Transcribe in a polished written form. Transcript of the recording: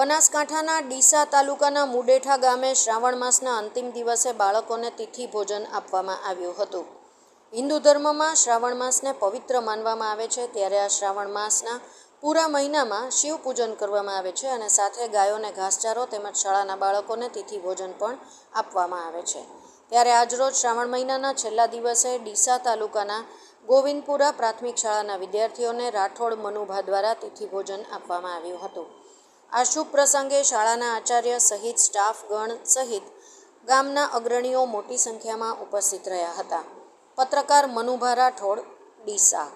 બનાસકાંઠાના ડીસા તાલુકાના મુડેઠા ગામે શ્રાવણ માસના અંતિમ દિવસે બાળકોને તિથિ ભોજન આપવામાં આવ્યું હતું। હિન્દુ ધર્મમાં શ્રાવણ માસને પવિત્ર માનવામાં આવે છે, ત્યારે આ શ્રાવણ માસના પૂરા મહિનામાં શિવ પૂજન કરવામાં આવે છે અને સાથે ગાયોને ઘાસચારો તેમજ શાળાના બાળકોને તિથિ ભોજન પણ આપવામાં આવે છે। ત્યારે આજરોજ શ્રાવણ મહિનાના છેલ્લા દિવસે ડીસા તાલુકાના ગોવિંદપુરા પ્રાથમિક શાળાના વિદ્યાર્થીઓને રાઠોડ મનુભા દ્વારા તિથિ ભોજન આપવામાં આવ્યું હતું। આ શુભ પ્રસંગે શાળાના આચાર્ય સહિત સ્ટાફગણ સહિત ગામના અગ્રણીઓ મોટી સંખ્યામાં ઉપસ્થિત રહ્યા હતા। પત્રકાર મનુભા રાઠોડ, ડીસા।